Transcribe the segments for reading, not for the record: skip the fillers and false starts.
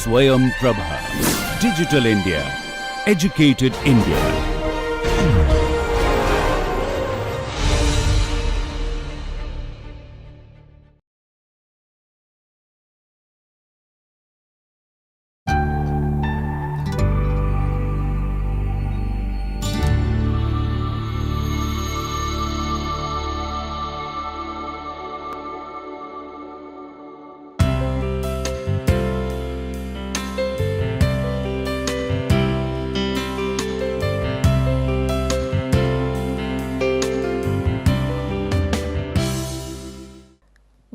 Swayam Prabha. Digital India. Educated India.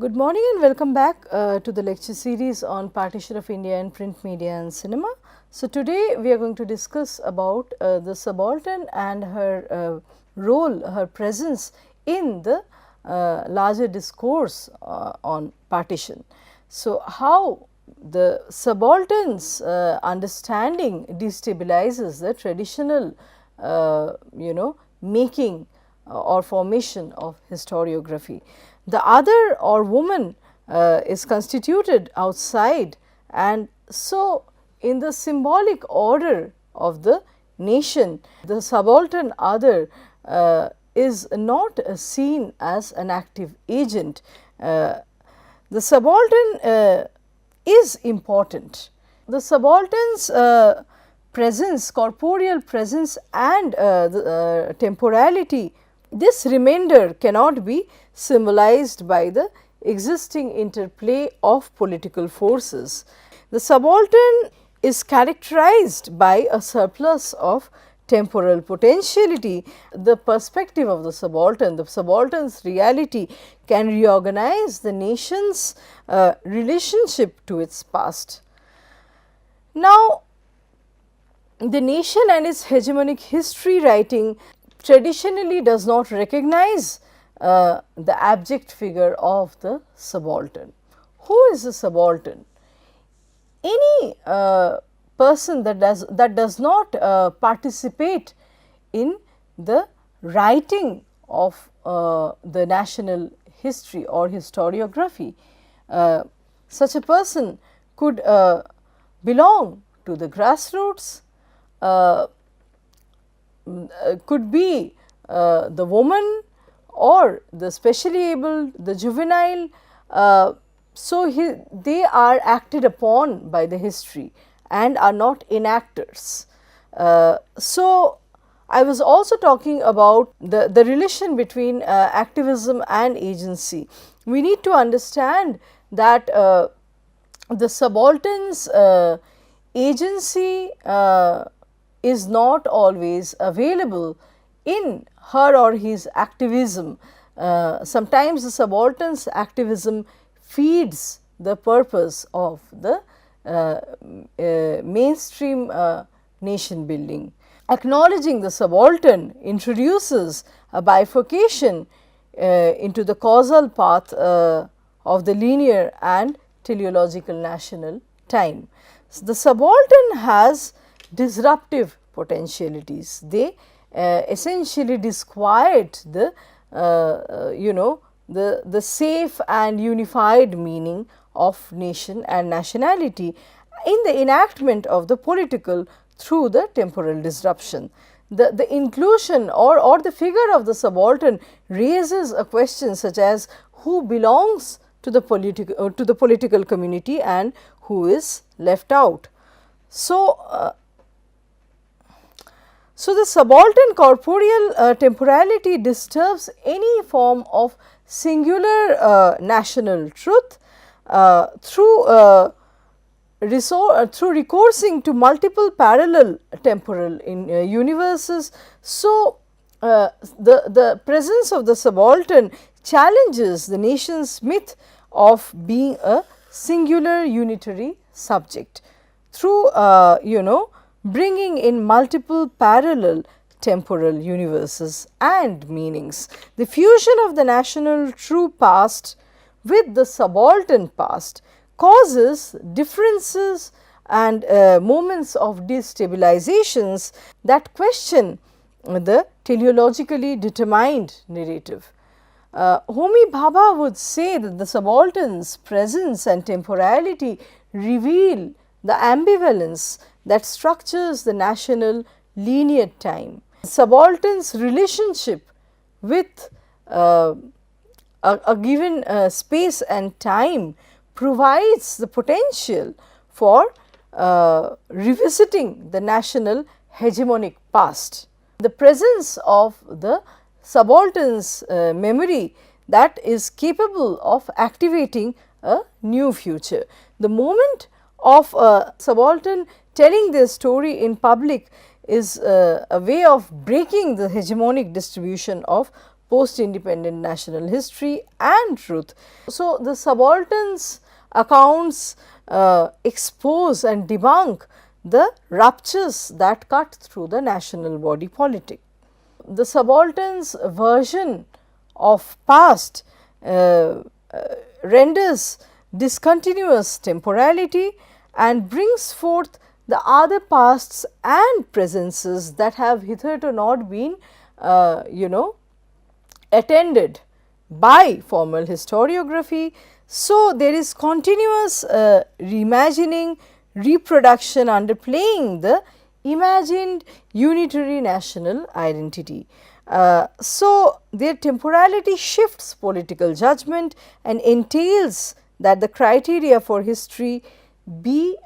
Good morning and welcome back to the lecture series on Partition of India in Print Media and Cinema. So, today we are going to discuss about the subaltern and her role, her presence in the larger discourse on partition. So, how the subaltern's understanding destabilizes the traditional making or formation of historiography. The other or woman is constituted outside, and so in the symbolic order of the nation, the subaltern other is not seen as an active agent. The subaltern is important. The subaltern's presence, corporeal presence and the temporality, this remainder cannot be symbolized by the existing interplay of political forces. The subaltern is characterized by a surplus of temporal potentiality. The perspective of the subaltern's reality can reorganize the nation's relationship to its past. Now, the nation and its hegemonic history writing traditionally does not recognize the abject figure of the subaltern. Who is the subaltern? Any person that does not participate in the writing of the national history or historiography. Such a person could belong to the grassroots, could be the woman or the specially abled, the juvenile. They are acted upon by the history and are not enactors. So, I was also talking about the relation between activism and agency. We need to understand that the subaltern's agency is not always available in her or his activism. Sometimes the subaltern's activism feeds the purpose of the mainstream nation building. Acknowledging the subaltern introduces a bifurcation into the causal path of the linear and teleological national time. So, the subaltern has disruptive potentialities. They essentially disquiet the the safe and unified meaning of nation and nationality in the enactment of the political through the temporal disruption. The inclusion or the figure of the subaltern raises a question such as who belongs to the political community and who is left out. So, the subaltern corporeal temporality disturbs any form of singular national truth through recoursing to multiple parallel temporal universes. So, the presence of the subaltern challenges the nation's myth of being a singular unitary subject through bringing in multiple parallel temporal universes and meanings. The fusion of the national true past with the subaltern past causes differences and moments of destabilizations that question the teleologically determined narrative. Homi Bhabha would say that the subaltern's presence and temporality reveal the ambivalence that structures the national linear time. Subaltern's relationship with a given space and time provides the potential for revisiting the national hegemonic past. The presence of the subaltern's memory that is capable of activating a new future. The moment of a subaltern telling their story in public is a way of breaking the hegemonic distribution of post-independent national history and truth. So, the subaltern's accounts expose and debunk the ruptures that cut through the national body politic. The subaltern's version of past renders discontinuous temporality and brings forth the other pasts and presences that have hitherto not been attended by formal historiography. So, there is continuous reimagining, reproduction underplaying the imagined unitary national identity. So, their temporality shifts political judgment and entails that the criteria for history be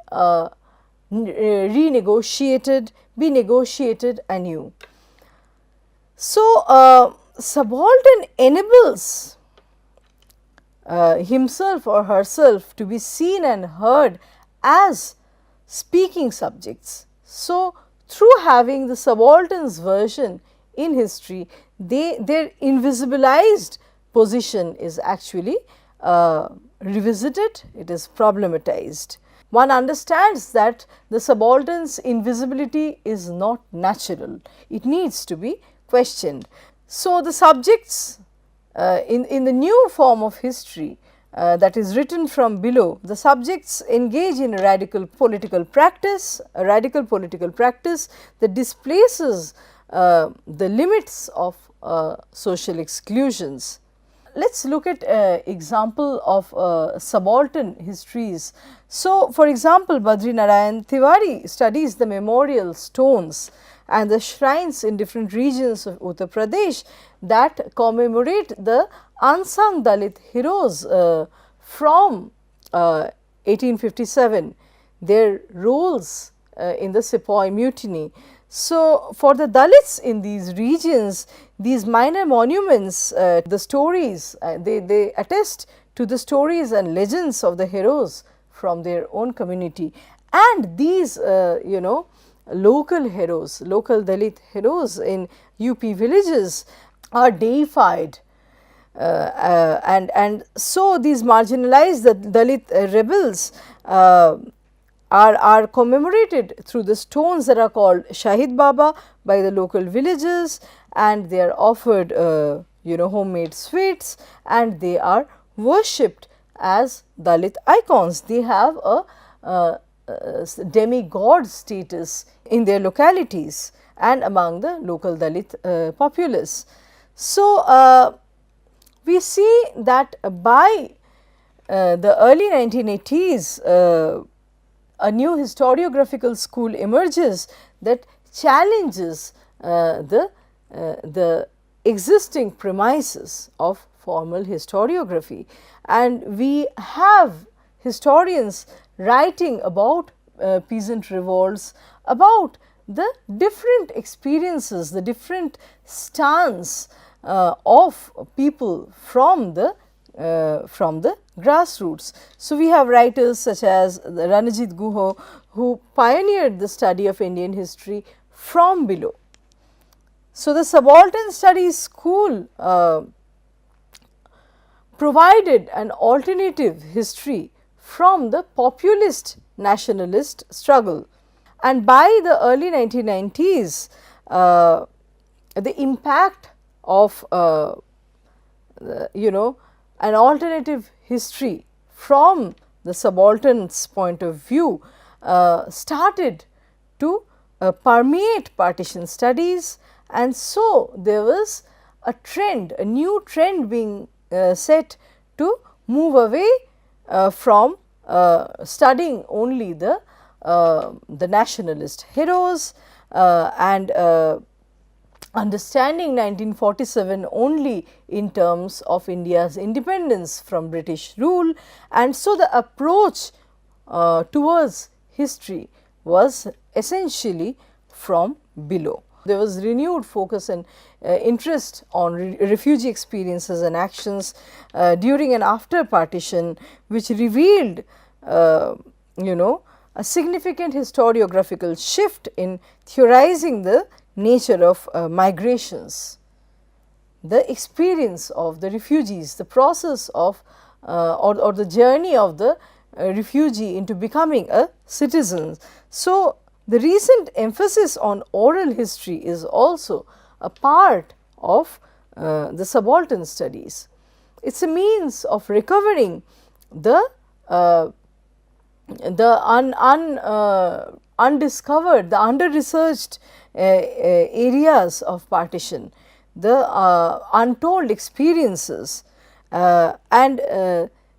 negotiated anew. So, subaltern enables himself or herself to be seen and heard as speaking subjects. So, through having the subaltern's version in history, their invisibilized position is actually revisited, it is problematized. One understands that the subaltern's invisibility is not natural, it needs to be questioned. So, the subjects in the new form of history that is written from below, the subjects engage in a radical political practice that displaces the limits of social exclusions. Let us look at example of subaltern histories. So, for example, Badri Narayan Tiwari studies the memorial stones and the shrines in different regions of Uttar Pradesh that commemorate the unsung Dalit heroes from 1857, their roles in the Sepoy mutiny. So, for the Dalits in these regions, these minor monuments, the stories, they attest to the stories and legends of the heroes from their own community, and these local heroes, local Dalit heroes in UP villages are deified, and so these marginalized Dalit rebels are commemorated through the stones that are called Shahid Baba by the local villagers, and they are offered homemade sweets, and they are worshipped as Dalit icons. They have a demigod status in their localities and among the local Dalit populace. So, we see that by the early 1980s, a new historiographical school emerges that challenges the existing premises of formal historiography, and we have historians writing about peasant revolts, about the different experiences, the different stance of people from the grassroots. So, we have writers such as Ranajit Guha, who pioneered the study of Indian history from below. So, the subaltern studies school provided an alternative history from the populist nationalist struggle, and by the early 1990s, the impact of an alternative history from the subaltern's point of view started to permeate partition studies, and so there was a trend, a new trend being set to move away from studying only the the nationalist heroes and understanding 1947 only in terms of India's independence from British rule, and so the approach towards history was essentially from below. There was renewed focus and interest on refugee experiences and actions during and after partition, which revealed a significant historiographical shift in theorizing the nature of migrations, the experience of the refugees, the process of or the journey of the refugee into becoming a citizen. So, the recent emphasis on oral history is also a part of the subaltern studies. It is a means of recovering the undiscovered, the under-researched areas of partition, the untold experiences and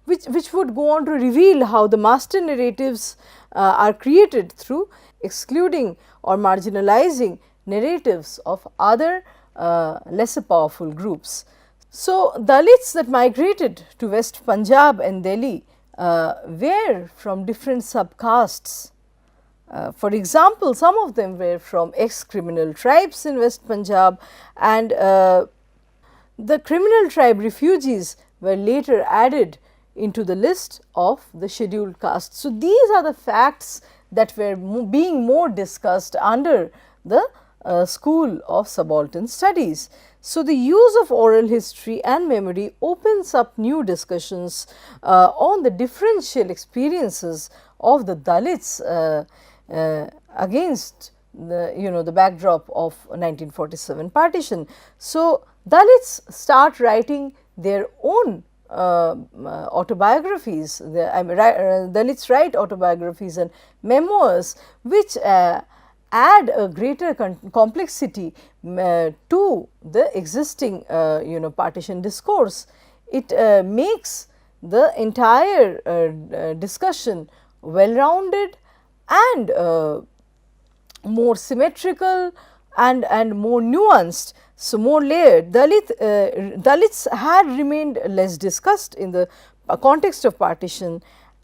which would go on to reveal how the master narratives are created through excluding or marginalizing narratives of other lesser powerful groups. So, Dalits that migrated to West Punjab and Delhi were from different subcastes. For example, some of them were from ex-criminal tribes in West Punjab, and the criminal tribe refugees were later added into the list of the scheduled castes. So, these are the facts that were being more discussed under the school of subaltern studies. So, the use of oral history and memory opens up new discussions on the differential experiences of the Dalits against the backdrop of 1947 partition. So, Dalits start writing their own autobiographies. Dalits write autobiographies and memoirs which add a greater complexity to the existing partition discourse. It makes the entire discussion well rounded and more symmetrical and more nuanced. So, more layered. Dalits had remained less discussed in the context of partition,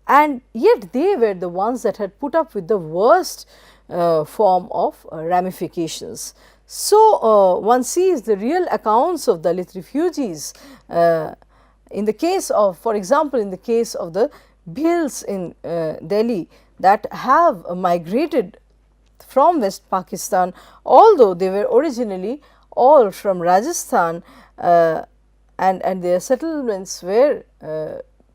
and yet they were the ones that had put up with the worst form of ramifications. So, one sees the real accounts of Dalit refugees in the case of, for example, in the case of the Bhils in Delhi that have migrated from West Pakistan, although they were originally all from Rajasthan and their settlements were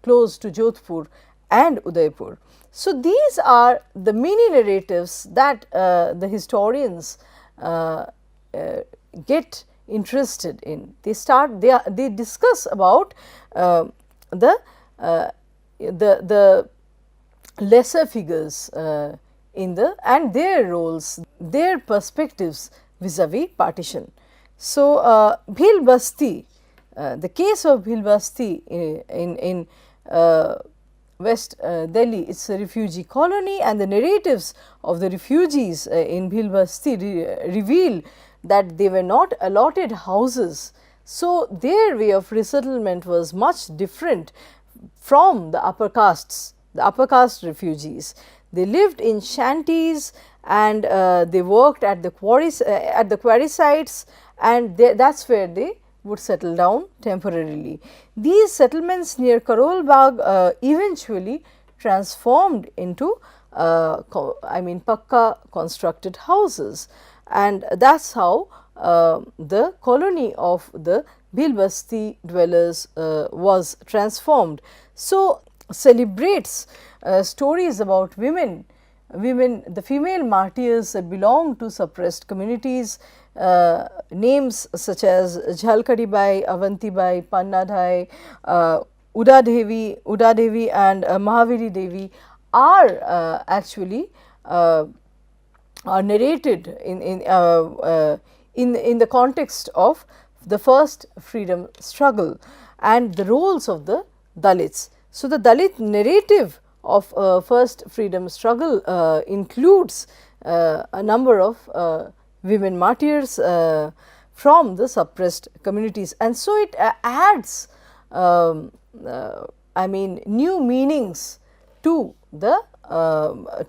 close to Jodhpur and Udaipur. So, these are the mini narratives that the historians get interested in. They discuss about the lesser figures in and their roles, their perspectives vis-a-vis partition. So, Bhil Basti, the case of Bhil Basti in West Delhi, it is a refugee colony, and the narratives of the refugees in Bhil Basti reveal that they were not allotted houses. So, their way of resettlement was much different from the upper castes, the upper caste refugees. They lived in shanties and they worked at the quarry sites, and that is where they would settle down temporarily. These settlements near Karol Bagh eventually transformed into pakka constructed houses, and that is how the colony of the Bhil Basti dwellers was transformed. So, celebrates stories about women, the female martyrs that belong to suppressed communities, names such as Jhalkari Bai, Avanti Bai, Panna Dhai, Uda Devi and Mahaviri Devi are actually are narrated in the context of the first freedom struggle and the roles of the Dalits. So, the Dalit narrative of first freedom struggle includes a number of women martyrs from the suppressed communities, and so it adds I mean new meanings to the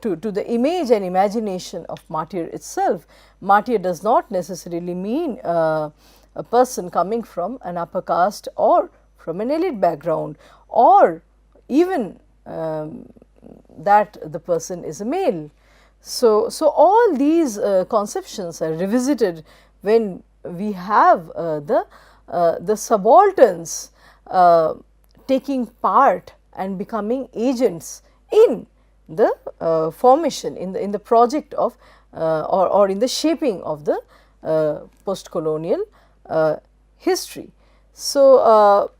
to the image and imagination of martyr itself. Martyr does not necessarily mean a person coming from an upper caste or from an elite background, or even that the person is a male. So all these conceptions are revisited when we have the subalterns taking part and becoming agents in the formation, in the project of or in the shaping of the post-colonial history. So,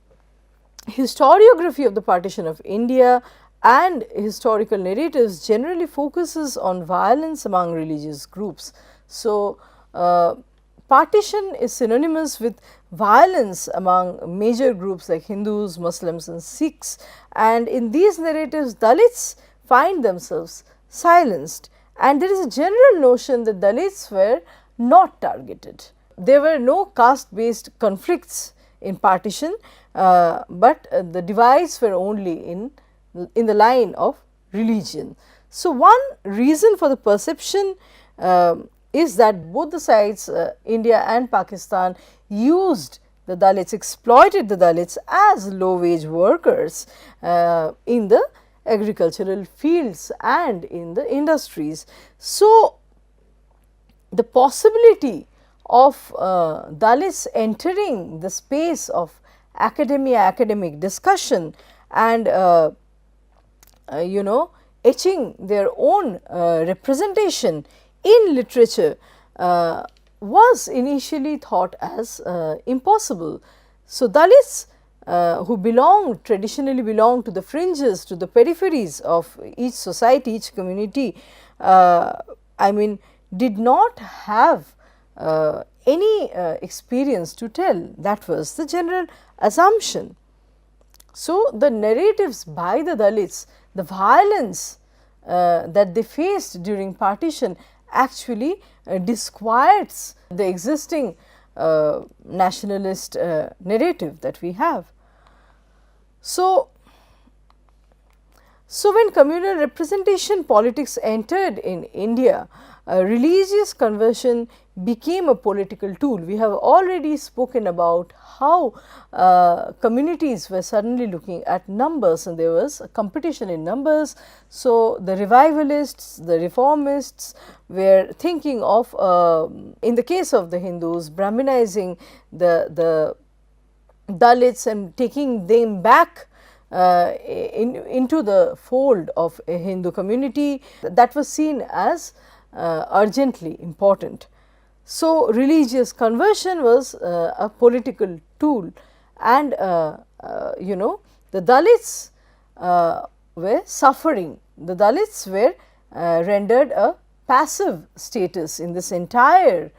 historiography of the partition of India and historical narratives generally focuses on violence among religious groups. So, partition is synonymous with violence among major groups like Hindus, Muslims and Sikhs, and in these narratives Dalits find themselves silenced, and there is a general notion that Dalits were not targeted. There were no caste based conflicts in partition, but the divides were only in the line of religion. So, one reason for the perception is that both the sides, India and Pakistan, used the Dalits, exploited the Dalits as low wage workers in the agricultural fields and in the industries. So, the possibility of Dalits entering the space of academia, academic discussion, and you know, etching their own representation in literature was initially thought as impossible. So, Dalits who traditionally belong to the fringes, to the peripheries of each society, each community, I mean did not have any experience to tell. That was the general assumption. So, the narratives by the Dalits, the violence that they faced during partition actually disquiets the existing nationalist narrative that we have. So, when communal representation politics entered in India, religious conversion became a political tool. We have already spoken about how communities were suddenly looking at numbers, and there was a competition in numbers. So, the revivalists, the reformists were thinking of, in the case of the Hindus, Brahminizing the Dalits and taking them back into the fold of a Hindu community. That was seen as urgently important. So, religious conversion was a political tool, and you know, the Dalits were suffering. The Dalits were rendered a passive status in this entire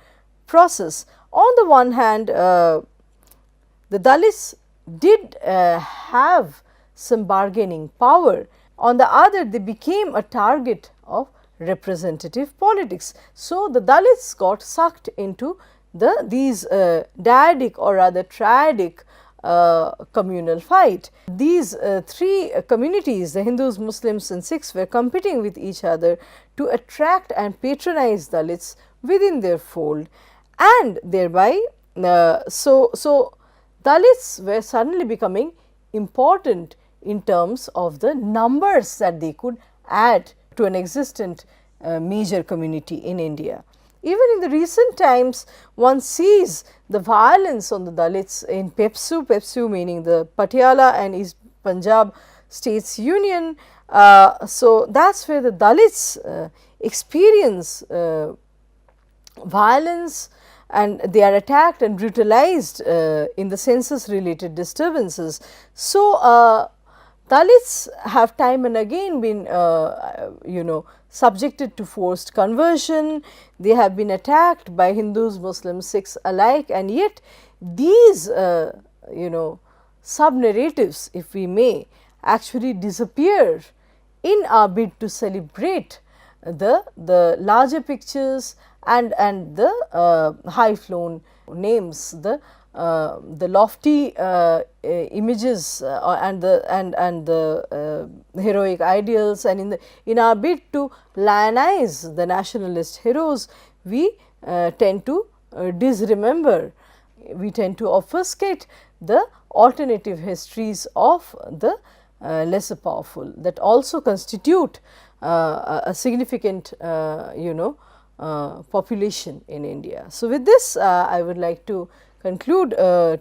process. On the one hand, the Dalits did have some bargaining power. On the other, they became a target of representative politics. So, the Dalits got sucked into these dyadic or rather triadic communal fight. These three communities, the Hindus, Muslims and Sikhs, were competing with each other to attract and patronize Dalits within their fold, and thereby so Dalits were suddenly becoming important in terms of the numbers that they could add to an existent major community in India. Even in the recent times, one sees the violence on the Dalits in Pepsu meaning the Patiala and East Punjab States Union. So, that is where the Dalits experience violence, and they are attacked and brutalized in the census related disturbances. So, Dalits have time and again been you know, subjected to forced conversion. They have been attacked by Hindus, Muslims, Sikhs alike, and yet these you know, sub narratives, if we may, actually disappear in our bid to celebrate the larger pictures and the high flown names, the lofty images and the heroic ideals, and in our bid to lionize the nationalist heroes, we tend to disremember, we tend to obfuscate the alternative histories of the lesser powerful that also constitute a significant population in India. So, with this I would like to conclude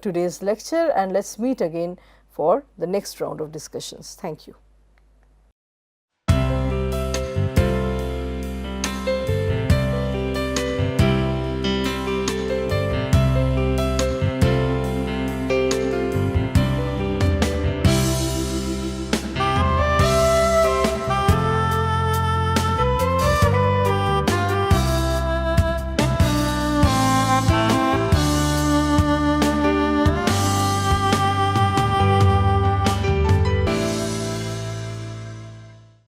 today's lecture, and let us meet again for the next round of discussions. Thank you.